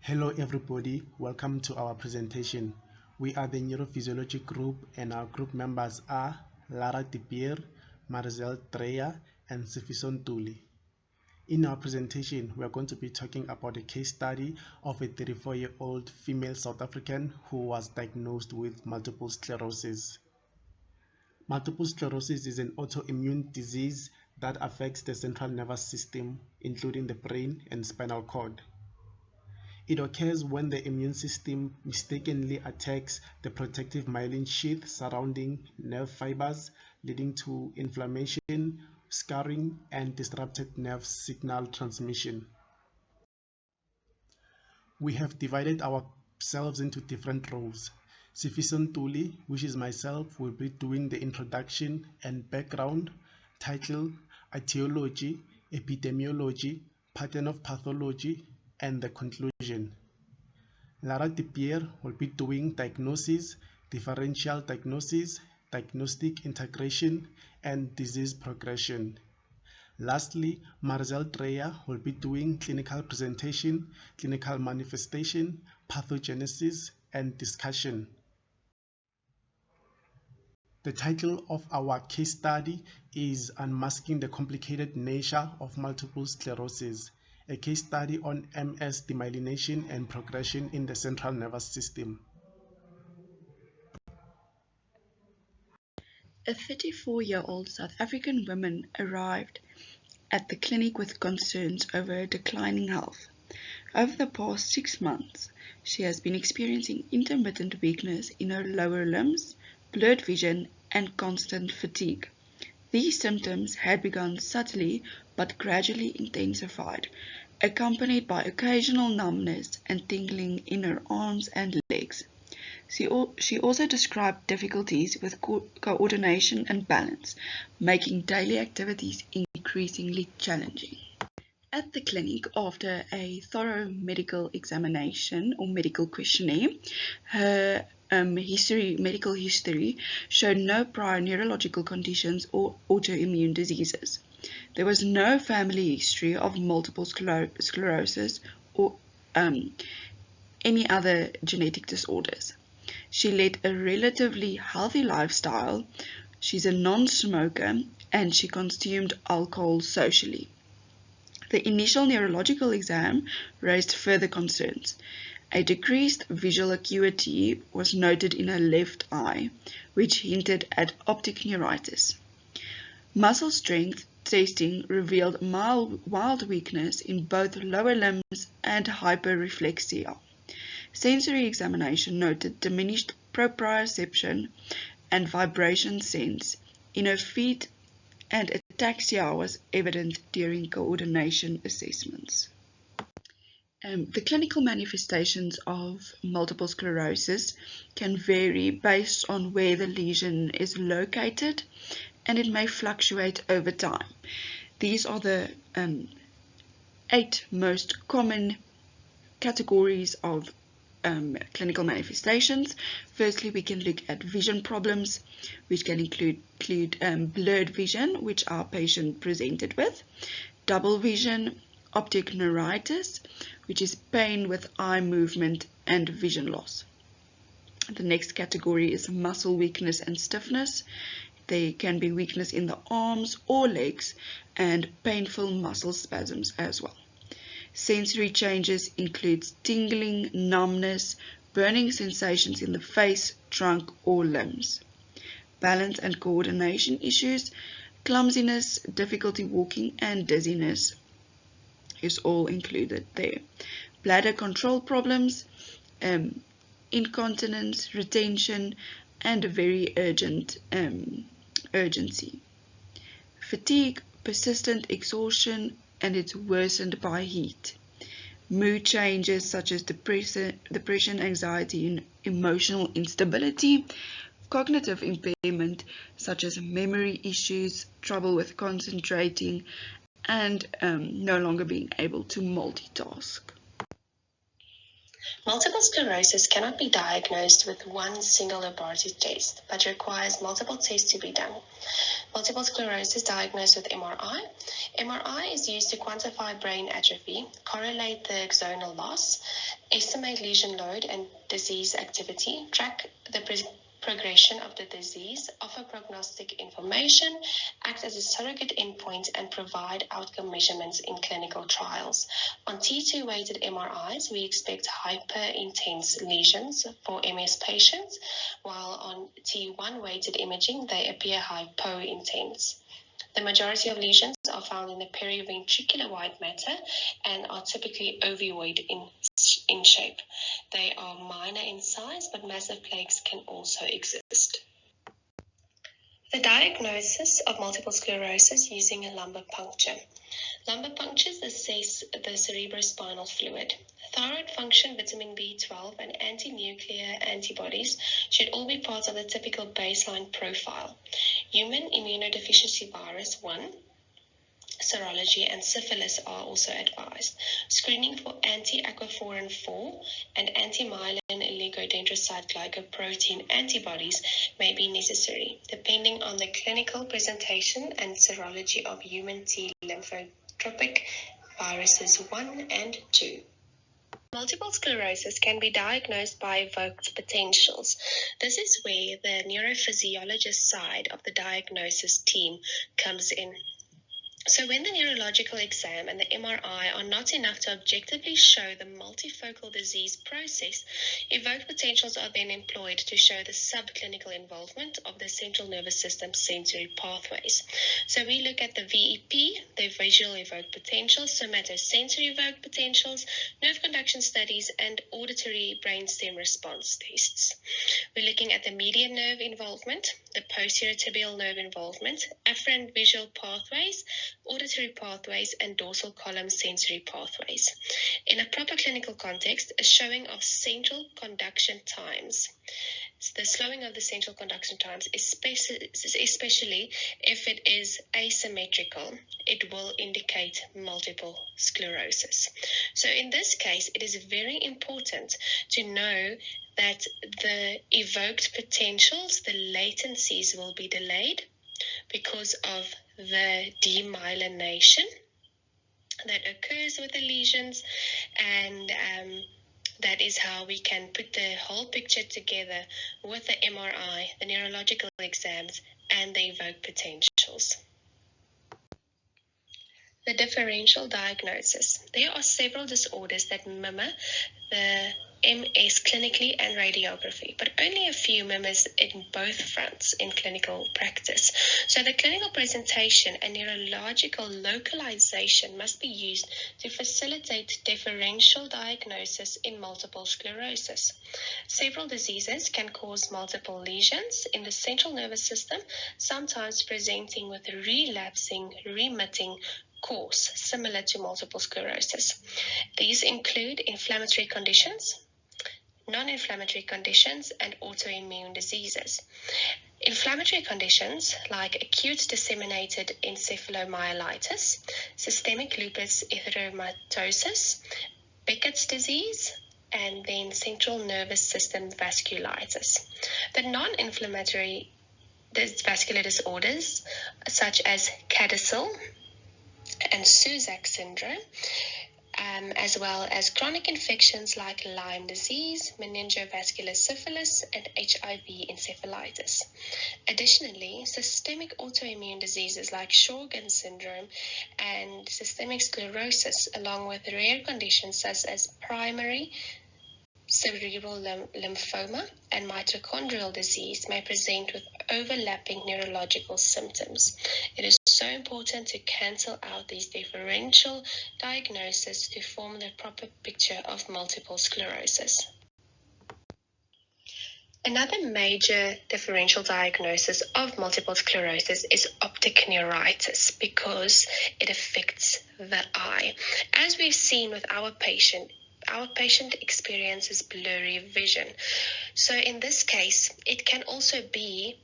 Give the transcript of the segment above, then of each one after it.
Hello everybody, welcome to our presentation. We are the Neurophysiology group and our group members are Lara Dipier, Marcel Dreyer and Sifison Tuli. In our presentation, we are going to be talking about a case study of a 34-year-old female South African who was diagnosed with multiple sclerosis. Multiple sclerosis is an autoimmune disease that affects the central nervous system, including the brain and spinal cord. It occurs when the immune system mistakenly attacks the protective myelin sheath surrounding nerve fibers, leading to inflammation, scarring, and disrupted nerve signal transmission. We have divided ourselves into different roles. Sifison Tuli, which is myself, will be doing the introduction and background, title, etiology, epidemiology, pattern of pathology, and the conclusion. Lara Dipier will be doing diagnosis, differential diagnosis, diagnostic integration, and disease progression. Lastly, Marcel Dreyer will be doing clinical presentation, clinical manifestation, pathogenesis, and discussion. The title of our case study is Unmasking the Complicated Nature of Multiple Sclerosis, a case study on MS demyelination and progression in the central nervous system. A 34-year-old South African woman arrived at the clinic with concerns over her declining health. Over the past 6 months, she has been experiencing intermittent weakness in her lower limbs, blurred vision, and constant fatigue. These symptoms had begun subtly but gradually intensified, accompanied by occasional numbness and tingling in her arms and legs. She also described difficulties with coordination and balance, making daily activities increasingly challenging. At the clinic, after a thorough medical examination or medical questionnaire, her medical history showed no prior neurological conditions or autoimmune diseases. There was no family history of multiple sclerosis or any other genetic disorders. She led a relatively healthy lifestyle. She's a non-smoker and she consumed alcohol socially. The initial neurological exam raised further concerns. A decreased visual acuity was noted in her left eye, which hinted at optic neuritis. Muscle strength testing revealed mild weakness in both lower limbs and hyperreflexia. Sensory examination noted diminished proprioception and vibration sense in her feet, and ataxia was evident during coordination assessments. The clinical manifestations of multiple sclerosis can vary based on where the lesion is located, and it may fluctuate over time. These are the 8 most common categories of clinical manifestations. Firstly, we can look at vision problems, which can include blurred vision, which our patient presented with, double vision, optic neuritis, which is pain with eye movement and vision loss. The next category is muscle weakness and stiffness. There can be weakness in the arms or legs and painful muscle spasms as well. Sensory changes include tingling, numbness, burning sensations in the face, trunk, or limbs. Balance and coordination issues, clumsiness, difficulty walking, and dizziness is all included there. Bladder control problems, incontinence, retention, and very urgency. Fatigue, persistent exhaustion, and it's worsened by heat. Mood changes such as depression, anxiety, and emotional instability. Cognitive impairment such as memory issues, trouble with concentrating, and no longer being able to multitask. Multiple sclerosis cannot be diagnosed with one single laboratory test, but requires multiple tests to be done. Multiple sclerosis diagnosed with MRI. MRI is used to quantify brain atrophy, correlate the axonal loss, estimate lesion load and disease activity, track the progression of the disease, offer prognostic information, act as a surrogate endpoint, and provide outcome measurements in clinical trials. On T2-weighted MRIs, we expect hyper-intense lesions for MS patients, while on T1-weighted imaging, they appear hypo-intense. The majority of lesions are found in the periventricular white matter and are typically ovoid in shape. They are minor in size, but massive plaques can also exist. The diagnosis of multiple sclerosis using a lumbar puncture. Lumbar punctures assess the cerebrospinal fluid. Thyroid function, vitamin B12, and anti-nuclear antibodies should all be part of the typical baseline profile. Human immunodeficiency virus 1, serology, and syphilis are also advised. Screening for anti-aquaporin 4 and anti-myelin oligodendrocyte glycoprotein antibodies may be necessary, depending on the clinical presentation and serology of human T lymphotropic viruses 1 and 2. Multiple sclerosis can be diagnosed by evoked potentials. This is where the neurophysiologist side of the diagnosis team comes in. So when the neurological exam and the MRI are not enough to objectively show the multifocal disease process, evoked potentials are then employed to show the subclinical involvement of the central nervous system sensory pathways. So we look at the VEP, the visual evoked potentials, somatosensory evoked potentials, nerve conduction studies, and auditory brainstem response tests. We're looking at the median nerve involvement, the posterior tibial nerve involvement, afferent visual pathways, auditory pathways, and dorsal column sensory pathways. In a proper clinical context, a showing of central conduction times. The slowing of the central conduction times, especially if it is asymmetrical, it will indicate multiple sclerosis. So in this case, it is very important to know that the evoked potentials, the latencies will be delayed because of the demyelination that occurs with the lesions, and that is how we can put the whole picture together with the MRI, the neurological exams, and the evoked potentials. The differential diagnosis. There are several disorders that mimic the MS clinically and radiography, but only a few mimics in both fronts in clinical practice. So the clinical presentation and neurological localization must be used to facilitate differential diagnosis in multiple sclerosis. Several diseases can cause multiple lesions in the central nervous system, sometimes presenting with relapsing, remitting course similar to multiple sclerosis. These include inflammatory conditions, non-inflammatory conditions, and autoimmune diseases. Inflammatory conditions like acute disseminated encephalomyelitis, systemic lupus erythematosus, Beckett's disease, and then central nervous system vasculitis. The non-inflammatory vascular disorders such as CADASIL and Suzak syndrome, as well as chronic infections like Lyme disease, meningovascular syphilis, and HIV encephalitis. Additionally, systemic autoimmune diseases like Sjogren's syndrome and systemic sclerosis, along with rare conditions such as primary cerebral lymphoma and mitochondrial disease, may present with overlapping neurological symptoms. It is so important to cancel out these differential diagnoses to form the proper picture of multiple sclerosis. Another major differential diagnosis of multiple sclerosis is optic neuritis because it affects the eye. As we've seen with our patient experiences blurry vision. So in this case, it can also be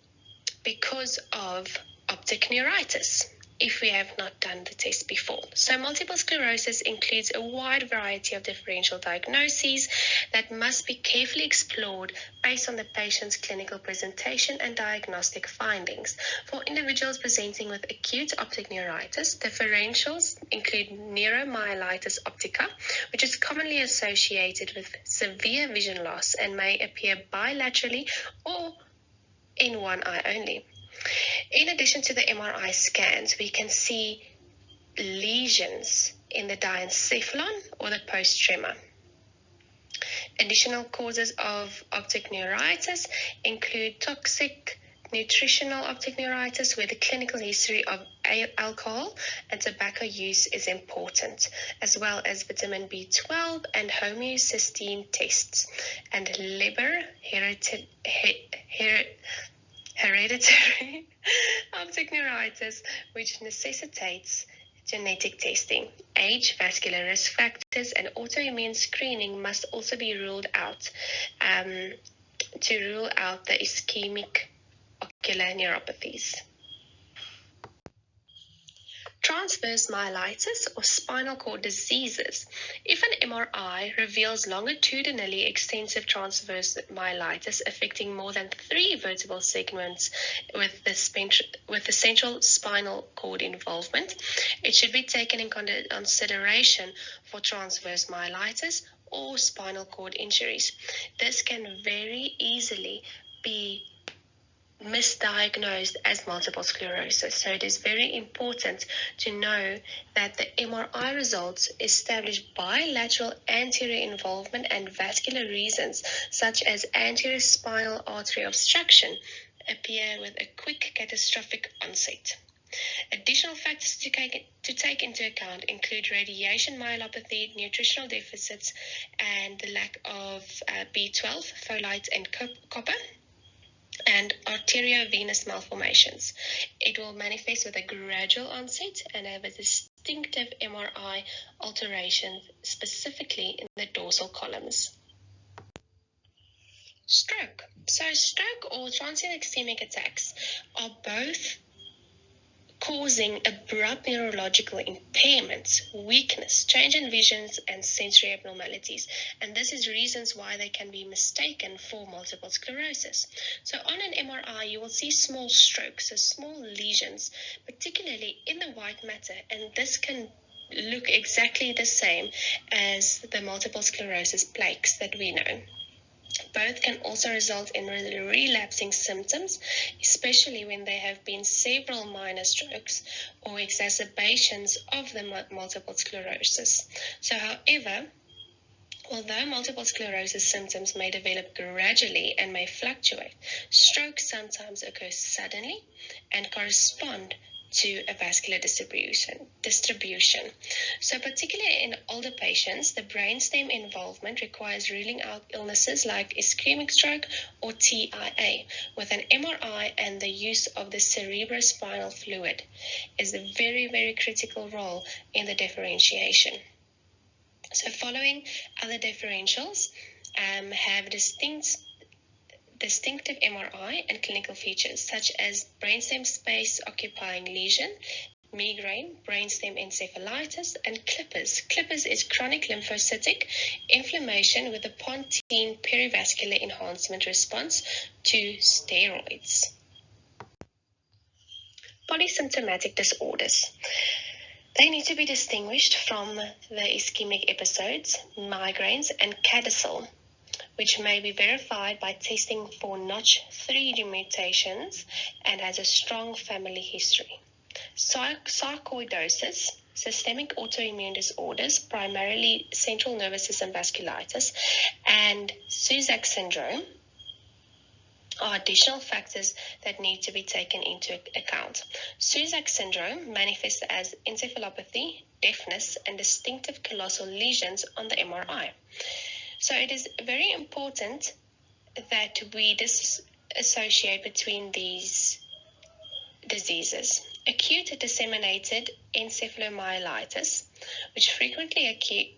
because of optic neuritis. if we have not done the test before. So multiple sclerosis includes a wide variety of differential diagnoses that must be carefully explored based on the patient's clinical presentation and diagnostic findings. For individuals presenting with acute optic neuritis, differentials include neuromyelitis optica, which is commonly associated with severe vision loss and may appear bilaterally or in one eye only. In addition to the MRI scans, we can see lesions in the diencephalon or the post-tremor. Additional causes of optic neuritis include toxic nutritional optic neuritis, where the clinical history of alcohol and tobacco use is important, as well as vitamin B12 and homocysteine tests, and Leber hereditary optic neuritis, which necessitates genetic testing. Age, vascular risk factors, and autoimmune screening must also be ruled out to rule out the ischemic ocular neuropathies. Transverse myelitis or spinal cord diseases. If an MRI reveals longitudinally extensive transverse myelitis affecting more than 3 vertebral segments with the central spinal cord involvement, it should be taken in consideration for transverse myelitis or spinal cord injuries. This can very easily be misdiagnosed as multiple sclerosis. So it is very important to know that the MRI results establish bilateral anterior involvement and vascular reasons, such as anterior spinal artery obstruction, appear with a quick catastrophic onset. Additional factors to take into account include radiation myelopathy, nutritional deficits, and the lack of B12, folate, and copper, and arteriovenous malformations. It will manifest with a gradual onset and have a distinctive MRI alteration, specifically in the dorsal columns. Stroke. So stroke or transient ischemic attacks are both causing abrupt neurological impairments, weakness, change in visions, and sensory abnormalities. And this is reasons why they can be mistaken for multiple sclerosis. So on an MRI, you will see small strokes, so small lesions, particularly in the white matter, and this can look exactly the same as the multiple sclerosis plaques that we know. Both can also result in relapsing symptoms, especially when there have been several minor strokes or exacerbations of the multiple sclerosis. So, however, although multiple sclerosis symptoms may develop gradually and may fluctuate, strokes sometimes occur suddenly and correspond to a vascular distribution. So particularly in older patients, the brainstem involvement requires ruling out illnesses like ischemic stroke or TIA, with an MRI and the use of the cerebrospinal fluid is a very, very critical role in the differentiation. So following other differentials have distinctive MRI and clinical features such as brainstem space occupying lesion, migraine, brainstem encephalitis, and clippers. Clippers is chronic lymphocytic inflammation with a pontine perivascular enhancement response to steroids. Polysymptomatic disorders. They need to be distinguished from the ischemic episodes, migraines, and CADASIL, which may be verified by testing for Notch 3 mutations and has a strong family history. Sarcoidosis, systemic autoimmune disorders, primarily central nervous system vasculitis, and Susak syndrome are additional factors that need to be taken into account. Susak syndrome manifests as encephalopathy, deafness, and distinctive callosal lesions on the MRI. So it is very important that we disassociate between these diseases. Acute disseminated encephalomyelitis, which frequently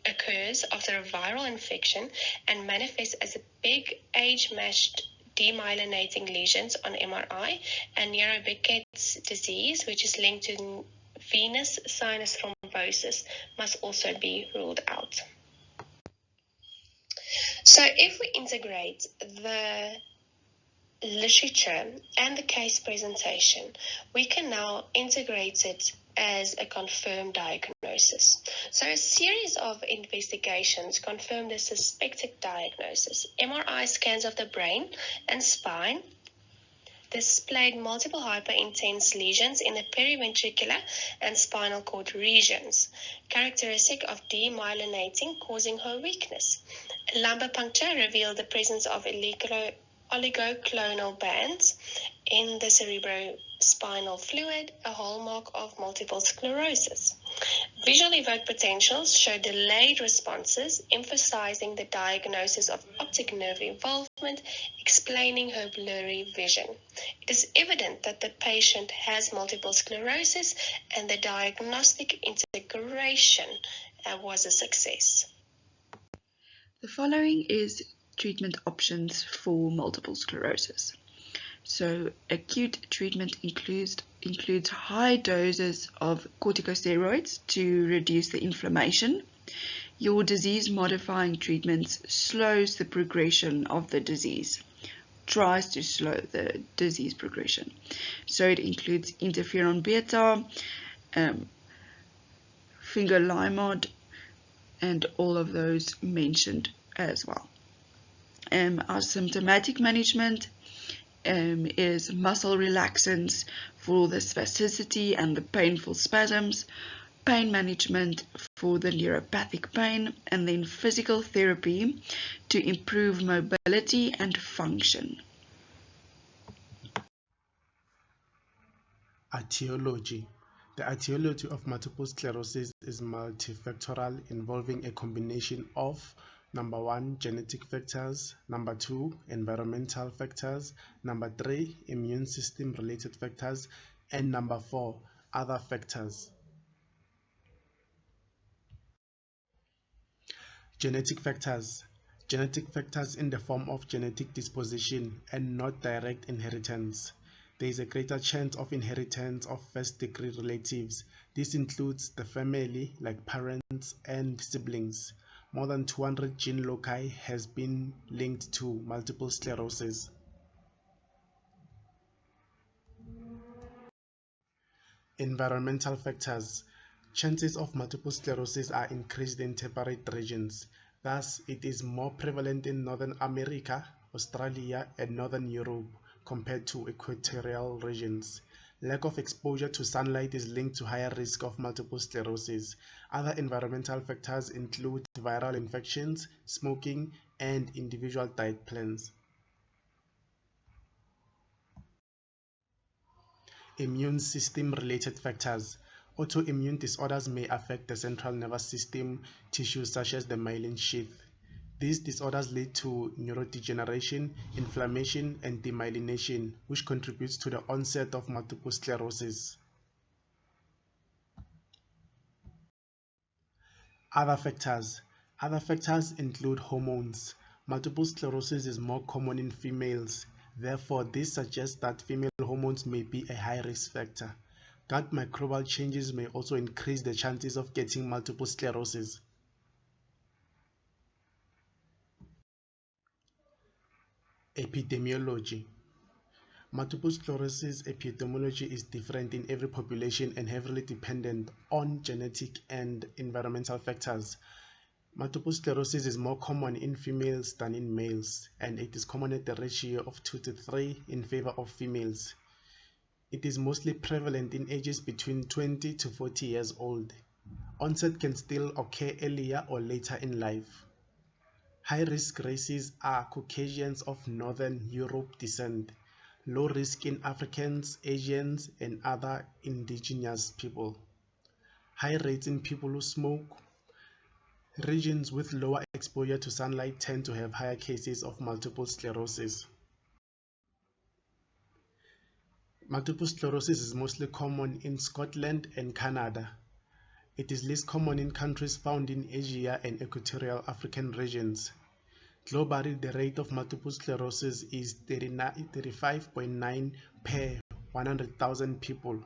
occurs after a viral infection and manifests as a big age-matched demyelinating lesions on MRI, and Neurobiquet's disease, which is linked to venous sinus thrombosis must also be ruled out. So if we integrate the literature and the case presentation, we can now integrate it as a confirmed diagnosis. So a series of investigations confirmed the suspected diagnosis. MRI scans of the brain and spine displayed multiple hyperintense lesions in the periventricular and spinal cord regions, characteristic of demyelinating, causing her weakness. Lumbar puncture revealed the presence of oligoclonal bands in the cerebrospinal fluid, a hallmark of multiple sclerosis. Visual evoked potentials show delayed responses, emphasizing the diagnosis of optic nerve involvement, explaining her blurry vision. It is evident that the patient has multiple sclerosis, and the diagnostic integration was a success. The following is treatment options for multiple sclerosis. So acute treatment includes high doses of corticosteroids to reduce the inflammation. Your disease-modifying treatments slows the progression of the disease, tries to slow the disease progression. So it includes interferon beta, fingolimod, and all of those mentioned as well. Our symptomatic management is muscle relaxants for the spasticity and the painful spasms, pain management for the neuropathic pain, and then physical therapy to improve mobility and function. Etiology. The etiology of multiple sclerosis is multifactorial, involving a combination of number 1, genetic factors, number 2, environmental factors, number 3, immune system related factors, and number 4, other factors. Genetic factors. Genetic factors in the form of genetic disposition and not direct inheritance. There is a greater chance of inheritance of first-degree relatives. This includes the family, like parents and siblings. More than 200 gene loci has been linked to multiple sclerosis. Environmental factors. Chances of multiple sclerosis are increased in temperate regions. Thus, it is more prevalent in Northern America, Australia, and Northern Europe compared to equatorial regions. Lack of exposure to sunlight is linked to higher risk of multiple sclerosis. Other environmental factors include viral infections, smoking, and individual diet plans. Immune system related factors. Autoimmune disorders may affect the central nervous system tissues such as the myelin sheath. These disorders lead to neurodegeneration, inflammation, and demyelination, which contributes to the onset of multiple sclerosis. Other factors. Other factors include hormones. Multiple sclerosis is more common in females. Therefore, this suggests that female hormones may be a high risk factor. Gut microbial changes may also increase the chances of getting multiple sclerosis. Epidemiology. Multiple sclerosis epidemiology is different in every population and heavily dependent on genetic and environmental factors. Multiple sclerosis is more common in females than in males, and it is common at the ratio of 2 to 3 in favor of females. It is mostly prevalent in ages between 20 to 40 years old. Onset can still occur earlier or later in life. High-risk races are Caucasians of Northern Europe descent, low risk in Africans, Asians, and other indigenous people. High rates in people who smoke. Regions with lower exposure to sunlight tend to have higher cases of multiple sclerosis. Multiple sclerosis is mostly common in Scotland and Canada. It is less common in countries found in Asia and equatorial African regions. Globally, the rate of multiple sclerosis is 35.9 per 100,000 people.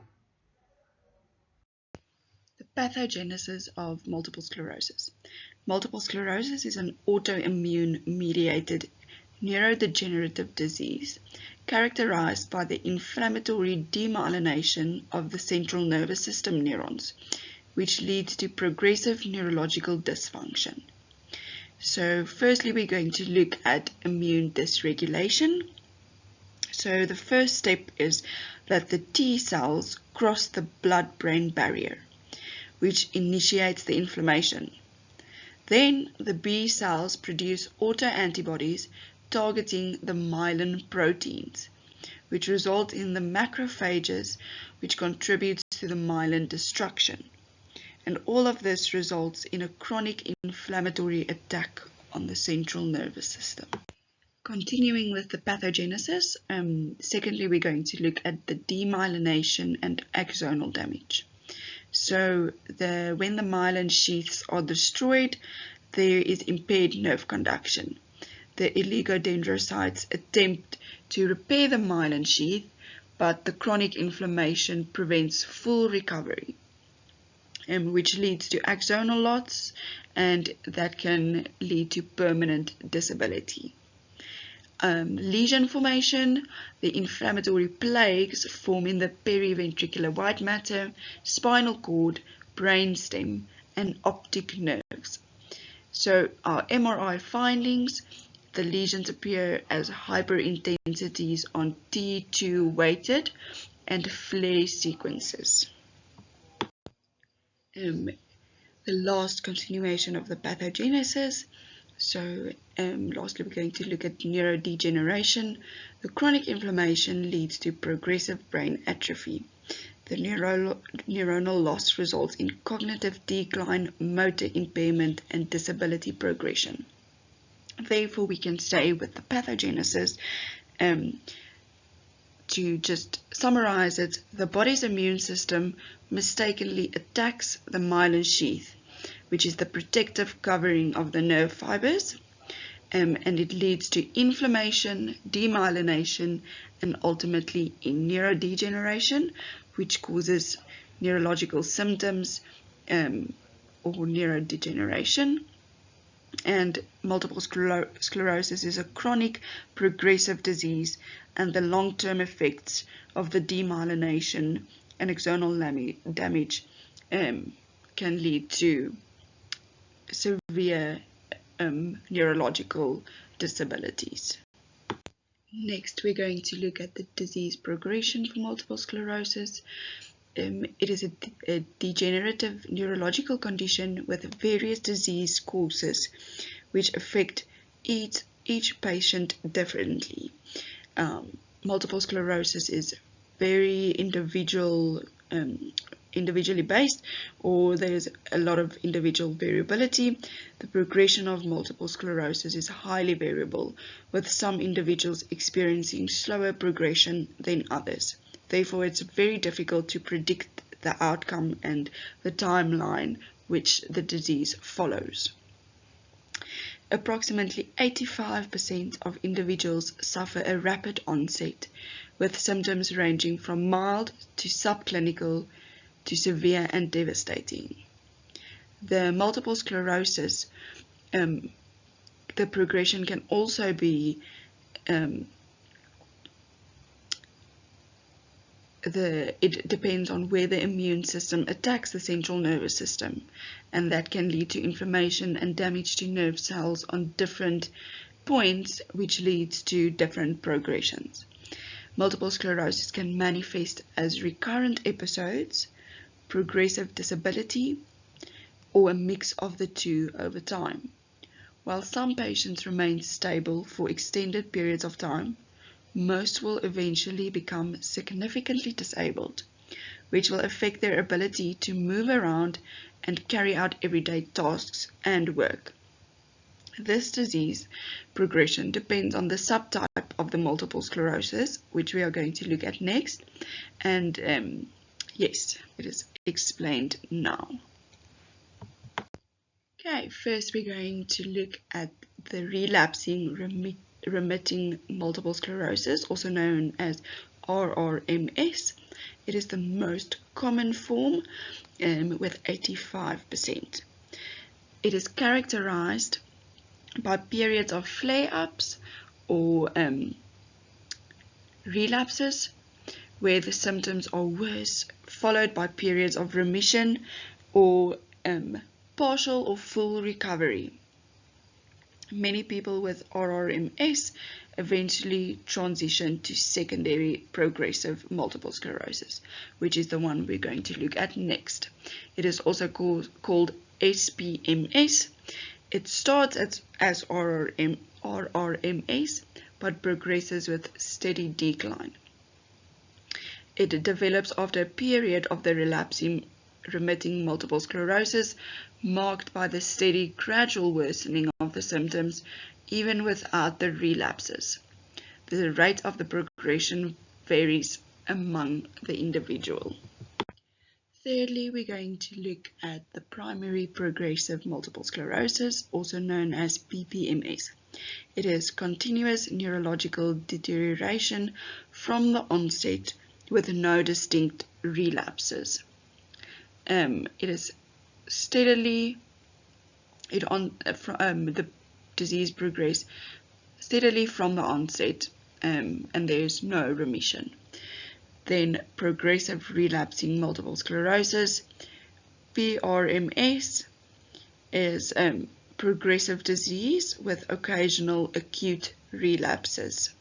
pathogenesis of multiple sclerosis. Multiple sclerosis is an autoimmune-mediated neurodegenerative disease characterized by the inflammatory demyelination of the central nervous system neurons, which leads to progressive neurological dysfunction. So firstly, we're going to look at immune dysregulation. So the first step is that the T cells cross the blood-brain barrier, which initiates the inflammation. Then the B cells produce autoantibodies targeting the myelin proteins, which result in the macrophages, which contributes to the myelin destruction. And all of this results in a chronic inflammatory attack on the central nervous system. Continuing with the pathogenesis, secondly, we're going to look at the demyelination and axonal damage. So when the myelin sheaths are destroyed, there is impaired nerve conduction. The oligodendrocytes attempt to repair the myelin sheath, but the chronic inflammation prevents full recovery, which leads to axonal loss, and that can lead to permanent disability. Lesion formation, the inflammatory plaques form in the periventricular white matter, spinal cord, brainstem, and optic nerves. So our MRI findings, the lesions appear as hyperintensities on T2 weighted and flare sequences. The last continuation of the pathogenesis. So lastly, we're going to look at neurodegeneration. The chronic inflammation leads to progressive brain atrophy. The neuronal loss results in cognitive decline, motor impairment, and disability progression. Therefore, we can say with the pathogenesis, to just summarize it, the body's immune system mistakenly attacks the myelin sheath, which is the protective covering of the nerve fibers, and it leads to inflammation, demyelination, and ultimately in neurodegeneration, which causes neurological symptoms or neurodegeneration. And multiple sclerosis is a chronic progressive disease, and the long-term effects of the demyelination and axonal damage can lead to severe neurological disabilities. Next, we're going to look at the disease progression for multiple sclerosis. It is a degenerative neurological condition with various disease causes which affect each patient differently. Multiple sclerosis is very individually based, or there's a lot of individual variability. The progression of multiple sclerosis is highly variable, with some individuals experiencing slower progression than others. Therefore, it's very difficult to predict the outcome and the timeline which the disease follows. Approximately 85% of individuals suffer a rapid onset, with symptoms ranging from mild to subclinical to severe and devastating. The multiple sclerosis, the progression can also be it depends on where the immune system attacks the central nervous system, and that can lead to inflammation and damage to nerve cells on different points, which leads to different progressions. Multiple sclerosis can manifest as recurrent episodes, progressive disability, or a mix of the two over time. While some patients remain stable for extended periods of time, most will eventually become significantly disabled, which will affect their ability to move around and carry out everyday tasks and work. This disease progression depends on the subtype of the multiple sclerosis, which we are going to look at next, and yes, it is explained now. Okay, first we're going to look at the relapsing remitting multiple sclerosis, also known as RRMS. It is the most common form, with 85%. It is characterized by periods of flare-ups or relapses where the symptoms are worse, followed by periods of remission or partial or full recovery. Many people with RRMS eventually transition to secondary progressive multiple sclerosis, which is the one we're going to look at next. It is also called SPMS. It starts as RRMS, but progresses with steady decline. It develops after a period of the relapsing remitting multiple sclerosis, marked by the steady gradual worsening of the symptoms, even without the relapses. The rate of the progression varies among the individual. Thirdly, we're going to look at the primary progressive multiple sclerosis, also known as PPMS. It is continuous neurological deterioration from the onset with no distinct relapses. It is steadily, the disease progresses steadily from the onset, and there is no remission. Then progressive relapsing multiple sclerosis, PRMS, is progressive disease with occasional acute relapses,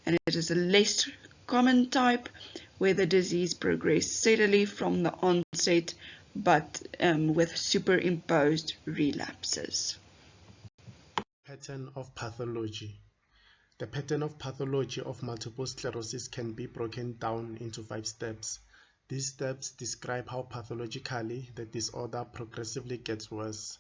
and it is a less common type where the disease progresses steadily from the onset but with superimposed relapses. Pattern of pathology. The pattern of pathology of multiple sclerosis can be broken down into 5 steps. These steps describe how pathologically the disorder progressively gets worse.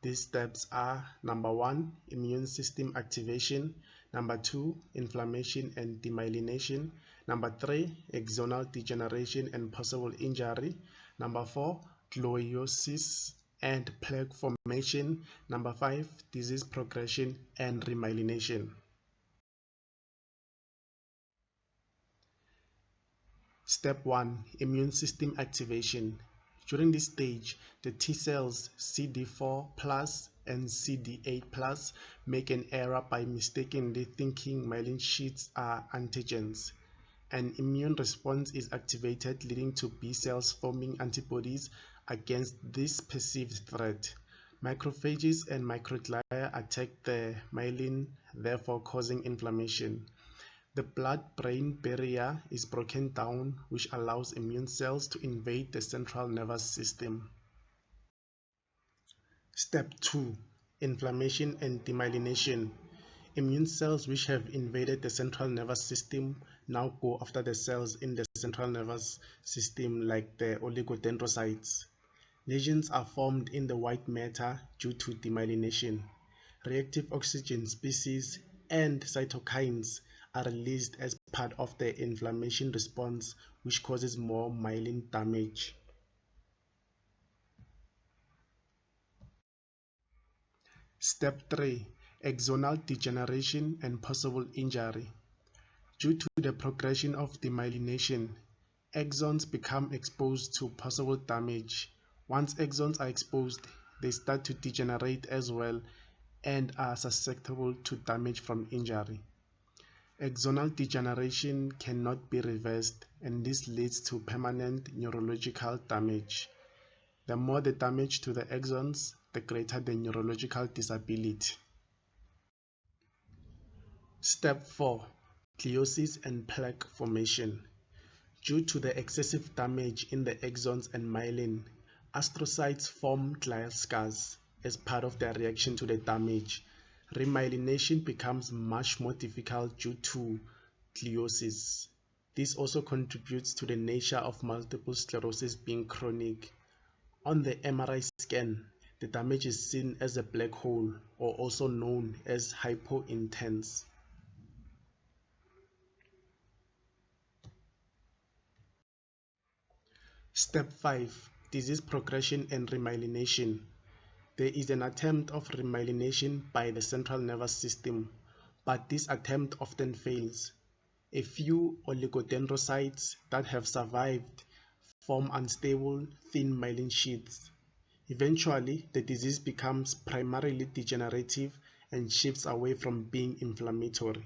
These steps are: number 1, immune system activation; number 2, inflammation and demyelination; number 3, axonal degeneration and possible injury; number 4, gliosis and plaque formation; number 5, disease progression and remyelination. Step 1. Immune system activation. During this stage, the T cells CD4 plus and CD8 plus make an error by mistakenly thinking myelin sheaths are antigens. An immune response is activated, leading to B cells forming antibodies against this perceived threat. Macrophages and microglia attack the myelin, therefore causing inflammation. The blood-brain barrier is broken down, which allows immune cells to invade the central nervous system. Step 2. Inflammation and demyelination. Immune cells which have invaded the central nervous system now go after the cells in the central nervous system, like the oligodendrocytes. Lesions are formed in the white matter due to demyelination. Reactive oxygen species and cytokines are released as part of the inflammation response, which causes more myelin damage. Step 3. Axonal degeneration and possible injury. Due to the progression of demyelination, axons become exposed to possible damage. Once axons are exposed, they start to degenerate as well and are susceptible to damage from injury. Axonal degeneration cannot be reversed, and this leads to permanent neurological damage. The more the damage to the axons, the greater the neurological disability. Step 4. Gliosis and plaque formation. Due to the excessive damage in the axons and myelin, astrocytes form glial scars as part of their reaction to the damage. Remyelination becomes much more difficult due to gliosis. This also contributes to the nature of multiple sclerosis being chronic. On the MRI scan, the damage is seen as a black hole, or also known as hypointense. Step 5. Disease progression and remyelination. There is an attempt of remyelination by the central nervous system, but this attempt often fails. A few oligodendrocytes that have survived form unstable, thin myelin sheaths. Eventually, the disease becomes primarily degenerative and shifts away from being inflammatory.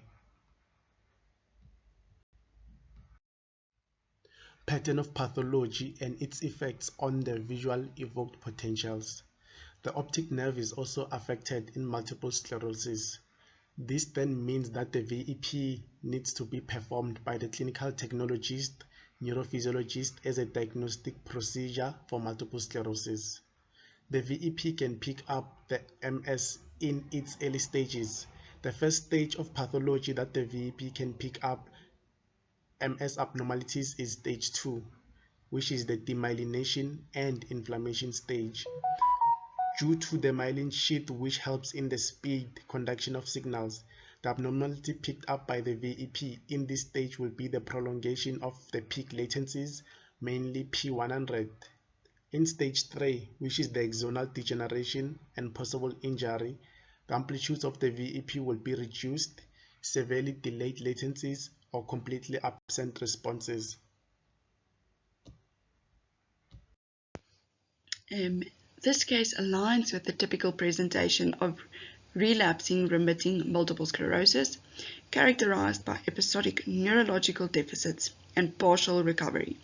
Pattern of pathology and its effects on the visual evoked potentials. The optic nerve is also affected in multiple sclerosis. This then means that the VEP needs to be performed by the clinical technologist, neurophysiologist as a diagnostic procedure for multiple sclerosis. The VEP can pick up the MS in its early stages. The first stage of pathology that the VEP can pick up MS abnormalities is stage 2, which is the demyelination and inflammation stage. Due to the myelin sheath, which helps in the speed conduction of signals, the abnormality picked up by the VEP in this stage will be the prolongation of the peak latencies, mainly P100. In stage 3, which is the axonal degeneration and possible injury, the amplitudes of the VEP will be reduced, severely delayed latencies, or completely absent responses. This case aligns with the typical presentation of relapsing remitting multiple sclerosis, characterized by episodic neurological deficits and partial recovery.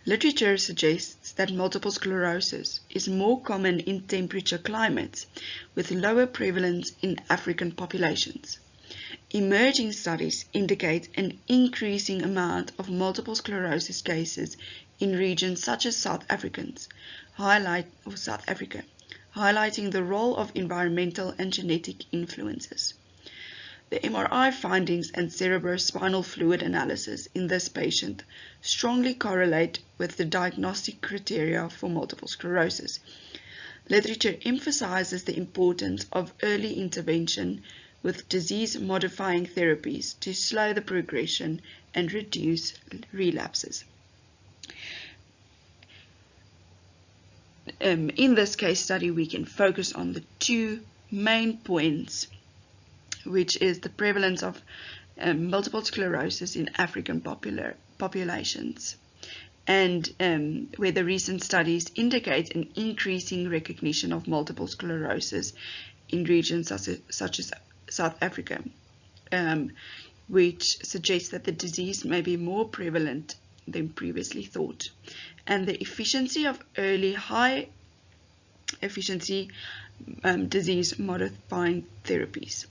Literature suggests that multiple sclerosis is more common in temperature climates, with lower prevalence in African populations. Emerging studies indicate an increasing amount of multiple sclerosis cases in regions such as South Africa, highlighting the role of environmental and genetic influences. The MRI findings and cerebrospinal fluid analysis in this patient strongly correlate with the diagnostic criteria for multiple sclerosis. Literature emphasizes the importance of early intervention with disease-modifying therapies to slow the progression and reduce relapses. In this case study, we can focus on the two main points, which is the prevalence of multiple sclerosis in African populations, and where the recent studies indicate an increasing recognition of multiple sclerosis in regions such as South Africa, which suggests that the disease may be more prevalent than previously thought, and the efficiency of early high efficiency disease modifying therapies.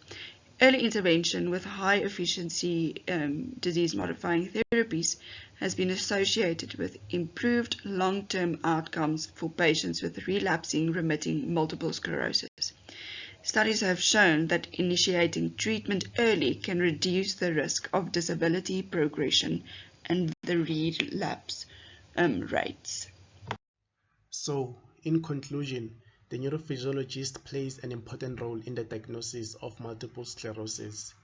Early intervention with high efficiency disease modifying therapies has been associated with improved long-term outcomes for patients with relapsing remitting multiple sclerosis. Studies have shown that initiating treatment early can reduce the risk of disability progression and the relapse rates. So, in conclusion, the neurophysiologist plays an important role in the diagnosis of multiple sclerosis.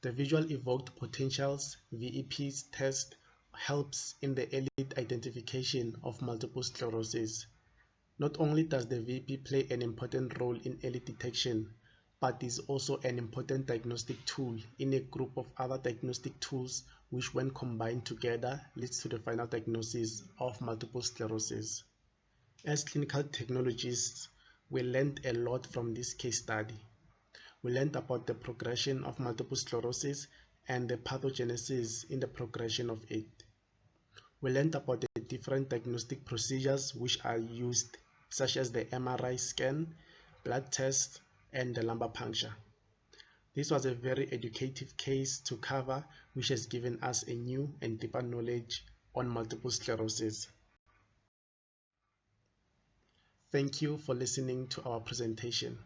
The visual evoked potentials VEP's test helps in the early identification of multiple sclerosis. Not only does the VEP play an important role in early detection, but is also an important diagnostic tool in a group of other diagnostic tools which, when combined together, leads to the final diagnosis of multiple sclerosis. As clinical technologists, we learned a lot from this case study. We learned about the progression of multiple sclerosis and the pathogenesis in the progression of it. We learned about the different diagnostic procedures which are used, such as the MRI scan, blood test, and the lumbar puncture. This was a very educative case to cover, which has given us a new and deeper knowledge on multiple sclerosis. Thank you for listening to our presentation.